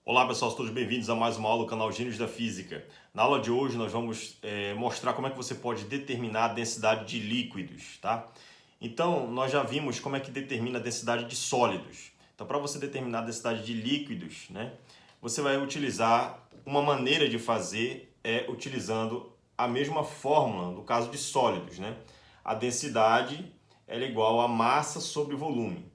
Olá pessoal, todos bem-vindos a mais uma aula do canal Gênios da Física. Na aula de hoje nós vamos mostrar como é que você pode determinar a densidade de líquidos, tá? Então, nós já vimos como é que determina a densidade de sólidos. Então, para você determinar a densidade de líquidos, né, você vai utilizar uma maneira de fazer utilizando a mesma fórmula no caso de sólidos, né? A densidade ela é igual a massa sobre volume.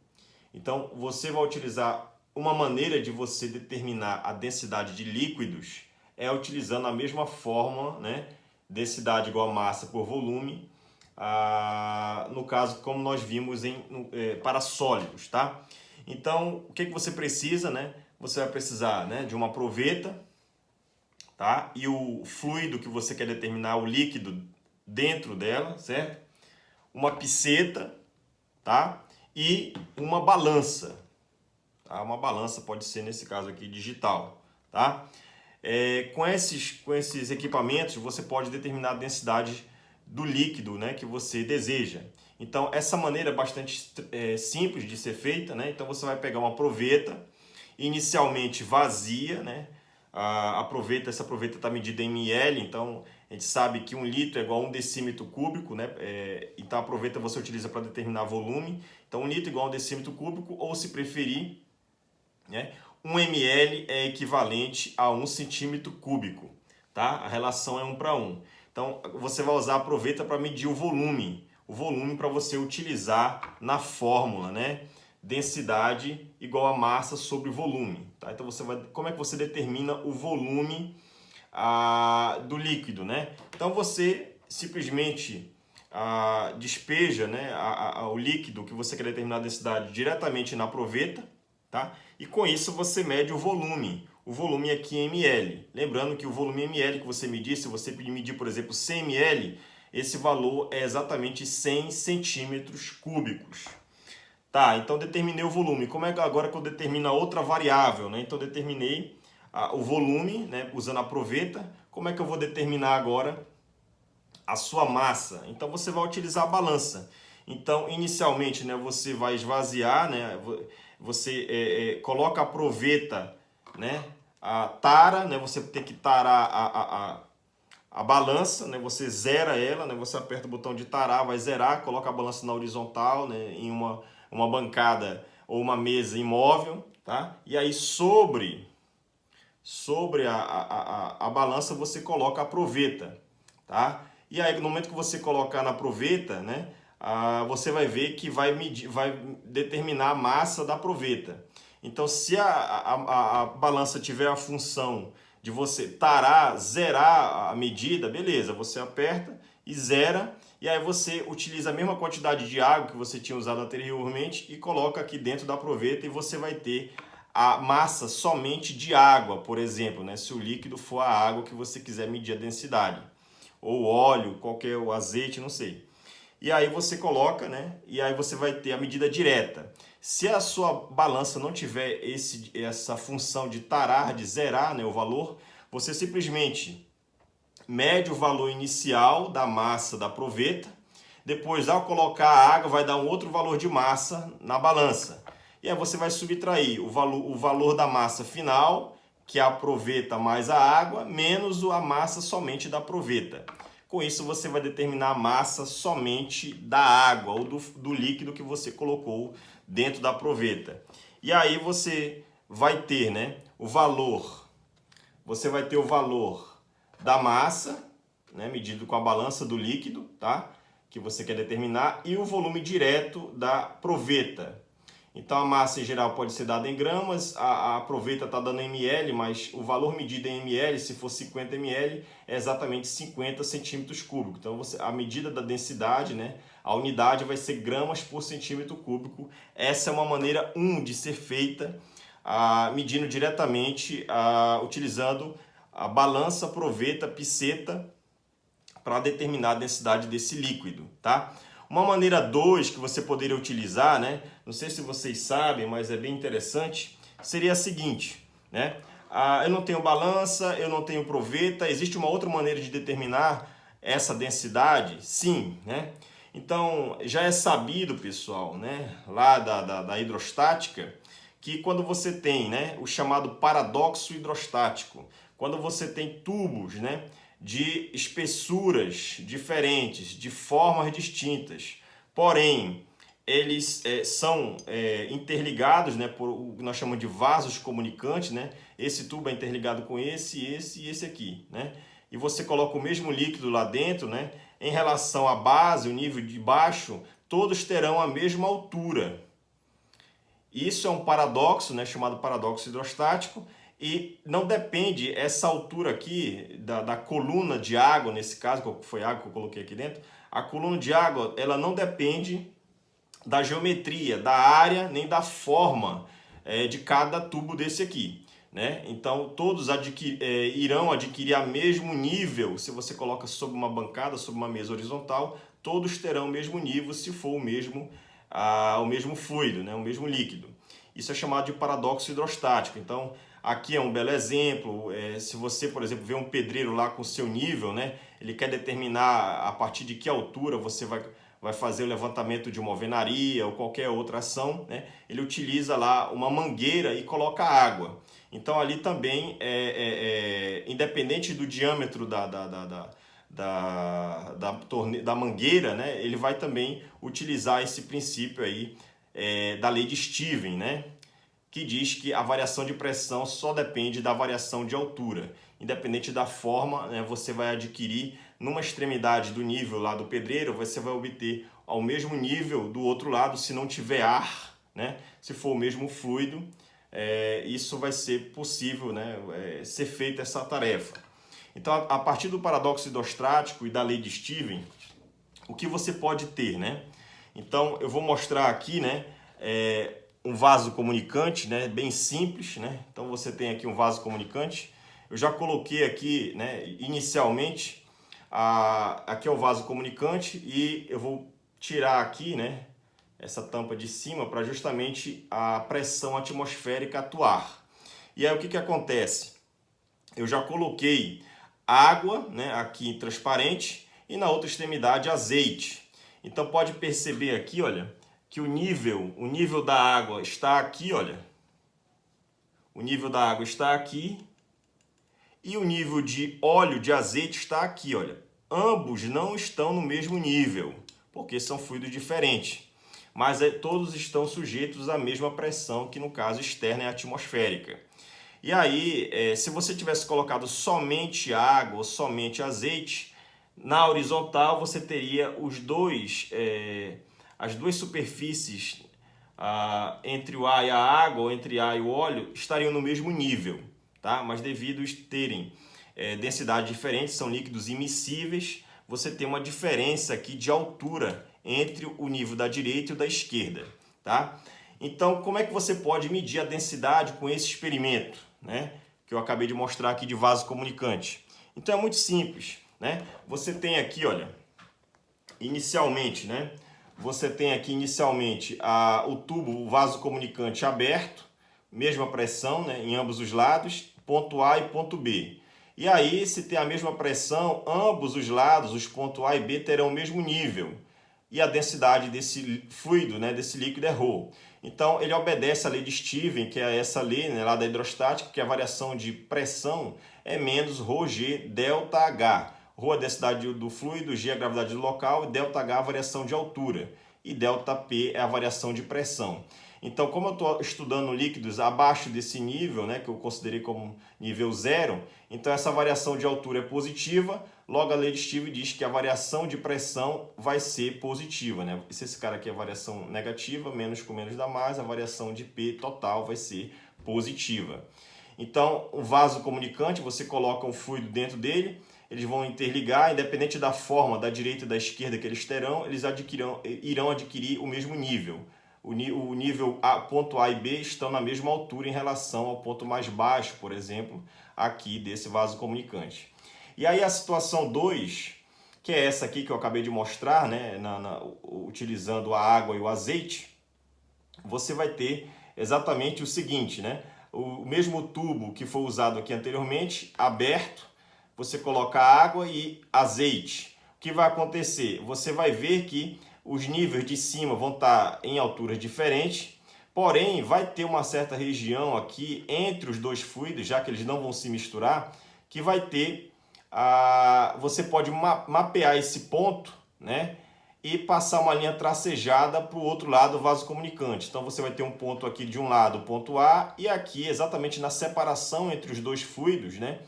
Então, você vai utilizar uma maneira de você determinar a densidade de líquidos é utilizando a mesma fórmula, né? Densidade igual a massa por volume, no caso, como nós vimos para sólidos, tá? Então, o que você precisa, né? Você vai precisar, né, de uma proveta, tá? E o fluido que você quer determinar, o líquido dentro dela, certo? Uma piceta, tá? E uma balança. Tá? Uma balança pode ser, nesse caso aqui, digital. Tá? Com esses equipamentos, você pode determinar a densidade do líquido, né, que você deseja. Então, essa maneira é bastante simples de ser feita. Né? Então, você vai pegar uma proveta, inicialmente vazia, né? Essa proveta está medida em ml, então a gente sabe que 1 litro é igual a 1 decímetro cúbico, né? Então a proveta você utiliza para determinar volume. Então 1 litro igual a 1 decímetro cúbico, ou se preferir, né? 1 ml é equivalente a 1 centímetro cúbico, tá? A relação é 1 para 1. Então você vai usar a proveta para medir o volume para você utilizar na fórmula, né? Densidade igual a massa sobre volume, tá? Então como é que você determina o volume do líquido, né? Então você simplesmente despeja, né, o líquido que você quer determinar a densidade diretamente na proveta, tá? E com isso você mede o volume. O volume aqui em ml. Lembrando que o volume em ml que você medir, se você medir, por exemplo, 100 ml, esse valor é exatamente 100 centímetros cúbicos. Tá, então determinei o volume. Como é que agora que eu determino a outra variável, né? Então determinei o volume, né, usando a proveta. Como é que eu vou determinar agora a sua massa? Então você vai utilizar a balança. Então, inicialmente, né, você vai esvaziar, né, você coloca a proveta, né, a tara, né, você tem que tarar a balança, né, você zera ela, né, você aperta o botão de tarar, vai zerar, coloca a balança na horizontal, né, em uma bancada ou uma mesa imóvel, tá? E aí sobre a balança você coloca a proveta, tá? E aí no momento que você colocar na proveta, né, você vai ver que vai determinar a massa da proveta. Então, se a balança tiver a função de você tarar, zerar a medida, beleza, você aperta e zera, e aí você utiliza a mesma quantidade de água que você tinha usado anteriormente e coloca aqui dentro da proveta e você vai ter a massa somente de água, por exemplo, né? Se o líquido for a água que você quiser medir a densidade, ou óleo, qualquer o azeite, não sei. E aí você coloca, né? E aí você vai ter a medida direta. Se a sua balança não tiver essa função de tarar, de zerar, né, o valor, você simplesmente mede o valor inicial da massa da proveta. Depois, ao colocar a água, vai dar um outro valor de massa na balança. E aí você vai subtrair o valor da massa final, que é a proveta mais a água, menos a massa somente da proveta. Com isso, você vai determinar a massa somente da água ou do líquido que você colocou dentro da proveta. E aí você vai ter, né, você vai ter o valor da massa, né, medido com a balança do líquido, tá? Que você quer determinar, e o volume direto da proveta. Então a massa em geral pode ser dada em gramas, a proveta está dando em ml, mas o valor medido em ml, se for 50 ml, é exatamente 50 centímetros cúbicos. Então a medida da densidade, né, a unidade vai ser gramas por centímetro cúbico. Essa é uma maneira de ser feita, medindo diretamente, utilizando a balança, proveta, piceta, para determinar a densidade desse líquido, tá? Uma maneira 2 que você poderia utilizar, né? Não sei se vocês sabem, mas é bem interessante, seria a seguinte, né? Eu não tenho balança, eu não tenho proveta, existe uma outra maneira de determinar essa densidade? Sim, né? Então, já é sabido, pessoal, né? Lá da hidrostática, que quando você tem, né, o chamado paradoxo hidrostático, quando você tem tubos, né, de espessuras diferentes, de formas distintas, porém eles são interligados, né, por o que nós chamamos de vasos comunicantes, né? Esse tubo é interligado com esse e esse aqui, né? E você coloca o mesmo líquido lá dentro, né? Em relação à base, o nível de baixo, todos terão a mesma altura. Isso é um paradoxo, né, chamado paradoxo hidrostático, e não depende essa altura aqui da coluna de água, nesse caso, que foi água que eu coloquei aqui dentro, a coluna de água ela não depende da geometria, da área, nem da forma de cada tubo desse aqui, né? Então todos irão adquirir o mesmo nível. Se você coloca sobre uma bancada, sobre uma mesa horizontal, todos terão o mesmo nível se for o mesmo fluido, né? O mesmo líquido. Isso é chamado de paradoxo hidrostático. Então aqui é um belo exemplo. Se você, por exemplo, vê um pedreiro lá com o seu nível, né? Ele quer determinar a partir de que altura você vai fazer o levantamento de uma alvenaria ou qualquer outra ação, né? Ele utiliza lá uma mangueira e coloca água. Então ali também, independente do diâmetro da mangueira, né? Ele vai também utilizar esse princípio aí da lei de Steven, né? Que diz que a variação de pressão só depende da variação de altura. Independente da forma, né, você vai adquirir numa extremidade do nível lá do pedreiro, você vai obter ao mesmo nível do outro lado, se não tiver ar, né, se for o mesmo fluido, isso vai ser possível, né, ser feita essa tarefa. Então, a partir do paradoxo hidrostático e da lei de Steven, o que você pode ter, né? Então, eu vou mostrar aqui, né, um vaso comunicante, né, bem simples, né? Então você tem aqui um vaso comunicante. Eu já coloquei aqui, né, inicialmente, aqui é o vaso comunicante e eu vou tirar aqui, né, essa tampa de cima para justamente a pressão atmosférica atuar. E aí o que acontece? Eu já coloquei água, né, aqui transparente e na outra extremidade azeite. Então pode perceber aqui, olha, que o nível da água está aqui, olha. O nível da água está aqui e o nível de óleo, de azeite está aqui, olha. Ambos não estão no mesmo nível, porque são fluidos diferentes. Mas todos estão sujeitos à mesma pressão, que no caso externa é atmosférica. E aí, se você tivesse colocado somente água ou somente azeite, na horizontal você teria as duas superfícies entre o ar e a água, ou entre ar e o óleo, estariam no mesmo nível, tá? Mas devido a terem densidades diferentes, são líquidos immiscíveis, você tem uma diferença aqui de altura entre o nível da direita e o da esquerda, tá? Então, como é que você pode medir a densidade com esse experimento, né? Que eu acabei de mostrar aqui de vaso comunicante. Então, é muito simples, né? Você tem aqui, olha, inicialmente, né? Você tem aqui inicialmente o tubo, o vaso comunicante aberto, mesma pressão, né, em ambos os lados, ponto A e ponto B. E aí, se tem a mesma pressão, ambos os lados, os pontos A e B, terão o mesmo nível. E a densidade desse fluido, né, desse líquido é ρ. Então, ele obedece à lei de Steven, que é essa lei, né, lá da hidrostática, que a variação de pressão é menos ρg delta H. ρ é a densidade do fluido, g é a gravidade do local e ΔH é a variação de altura. E ΔP é a variação de pressão. Então, como eu estou estudando líquidos abaixo desse nível, né, que eu considerei como nível 0, então essa variação de altura é positiva, logo a lei de Steven diz que a variação de pressão vai ser positiva, né? Se esse cara aqui é variação negativa, menos com menos dá mais, a variação de P total vai ser positiva. Então, o vaso comunicante, você coloca um fluido dentro dele, eles vão interligar, independente da forma, da direita e da esquerda que eles terão, eles irão adquirir o mesmo nível. O nível ponto A e B estão na mesma altura em relação ao ponto mais baixo, por exemplo, aqui desse vaso comunicante. E aí a situação 2, que é essa aqui que eu acabei de mostrar, né, utilizando a água e o azeite, você vai ter exatamente o seguinte, né? O mesmo tubo que foi usado aqui anteriormente, aberto, você coloca água e azeite. O que vai acontecer? Você vai ver que os níveis de cima vão estar em alturas diferentes, Porém, vai ter uma certa região aqui entre os dois fluidos, já que eles não vão se misturar, que vai ter, você pode mapear esse ponto, né? E passar uma linha tracejada para o outro lado do vaso comunicante. Então você vai ter um ponto aqui de um lado, o ponto A, e aqui exatamente na separação entre os dois fluidos, né?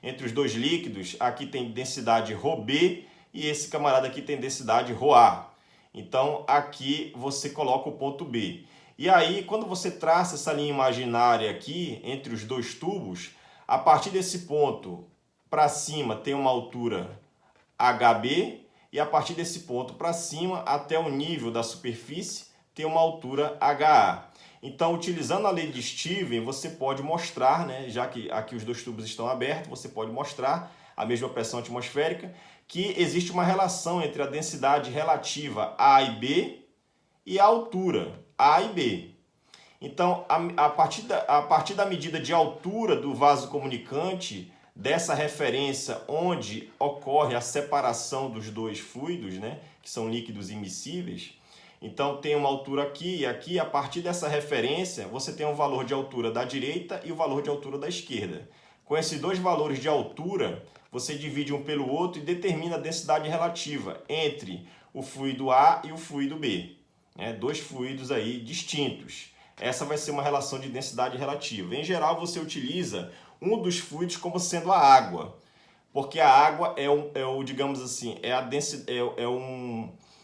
Entre os dois líquidos, aqui tem densidade ρB e esse camarada aqui tem densidade ρA. Então aqui você coloca o ponto B. E aí, quando você traça essa linha imaginária aqui, entre os dois tubos, a partir desse ponto para cima tem uma altura HB, e a partir desse ponto para cima, até o nível da superfície, tem uma altura HA. Então, utilizando a lei de Steven, você pode mostrar, né, já que aqui os dois tubos estão abertos, você pode mostrar a mesma pressão atmosférica, que existe uma relação entre a densidade relativa A e B e a altura A e B. Então, a partir da medida de altura do vaso comunicante, dessa referência onde ocorre a separação dos dois fluidos, né, que são líquidos immiscíveis, então tem uma altura aqui e aqui, a partir dessa referência, você tem um valor de altura da direita e o valor de altura da esquerda. Com esses dois valores de altura, você divide um pelo outro e determina a densidade relativa entre o fluido A e o fluido B. Né? Dois fluidos aí distintos. Essa vai ser uma relação de densidade relativa. Em geral, você utiliza um dos fluidos como sendo a água, porque a água digamos assim,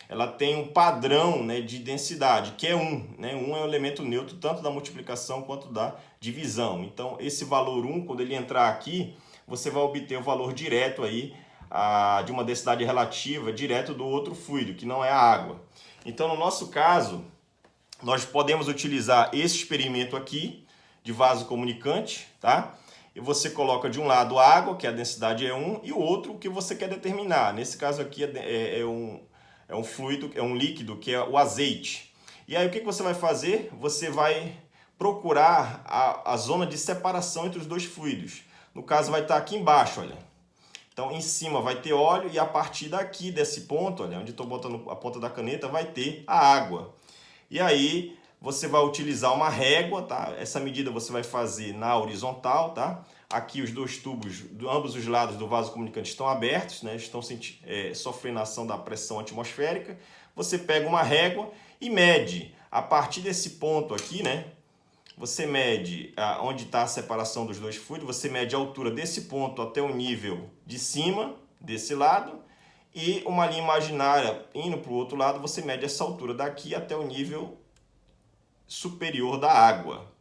ela tem um padrão, né, de densidade, que é 1. Né? 1 é um elemento neutro, tanto da multiplicação quanto da divisão. Então, esse valor 1, quando ele entrar aqui, você vai obter o valor direto aí, de uma densidade relativa, direto do outro fluido, que não é a água. Então, no nosso caso, nós podemos utilizar esse experimento aqui, de vaso comunicante, tá? E você coloca de um lado a água, que a densidade é 1, e o outro que você quer determinar. Nesse caso aqui é um fluido, é um líquido, que é o azeite. E aí o que você vai fazer? Você vai procurar a zona de separação entre os dois fluidos. No caso vai estar aqui embaixo, olha. Então em cima vai ter óleo e a partir daqui desse ponto, olha, onde estou botando a ponta da caneta, vai ter a água. E aí você vai utilizar uma régua, tá? Essa medida você vai fazer na horizontal, tá? Aqui os dois tubos, ambos os lados do vaso comunicante estão abertos, né? Estão sofrendo a ação da pressão atmosférica. Você pega uma régua e mede a partir desse ponto aqui, né? Você mede onde está a separação dos dois fluidos, você mede a altura desse ponto até o nível de cima, desse lado, e uma linha imaginária indo para o outro lado, você mede essa altura daqui até o nível superior da água.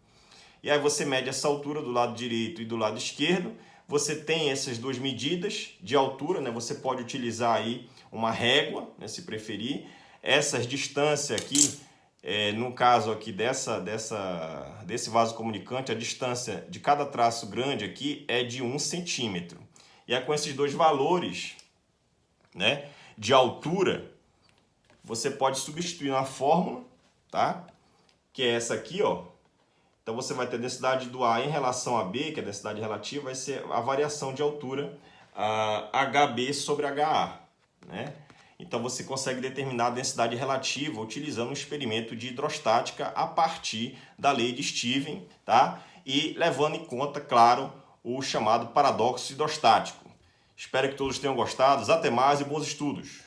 E aí você mede essa altura do lado direito e do lado esquerdo. Você tem essas duas medidas de altura, né? Você pode utilizar aí uma régua, né, se preferir. Essas distâncias aqui, no caso aqui desse vaso comunicante, a distância de cada traço grande aqui é de 1 centímetro. E aí com esses dois valores, né, de altura, você pode substituir na fórmula, tá? Que é essa aqui, ó. Então você vai ter a densidade do A em relação a B, que é a densidade relativa, vai ser a variação de altura HB sobre HA, né? Então você consegue determinar a densidade relativa utilizando um experimento de hidrostática a partir da lei de Steven, tá? E levando em conta, claro, o chamado paradoxo hidrostático. Espero que todos tenham gostado. Até mais e bons estudos!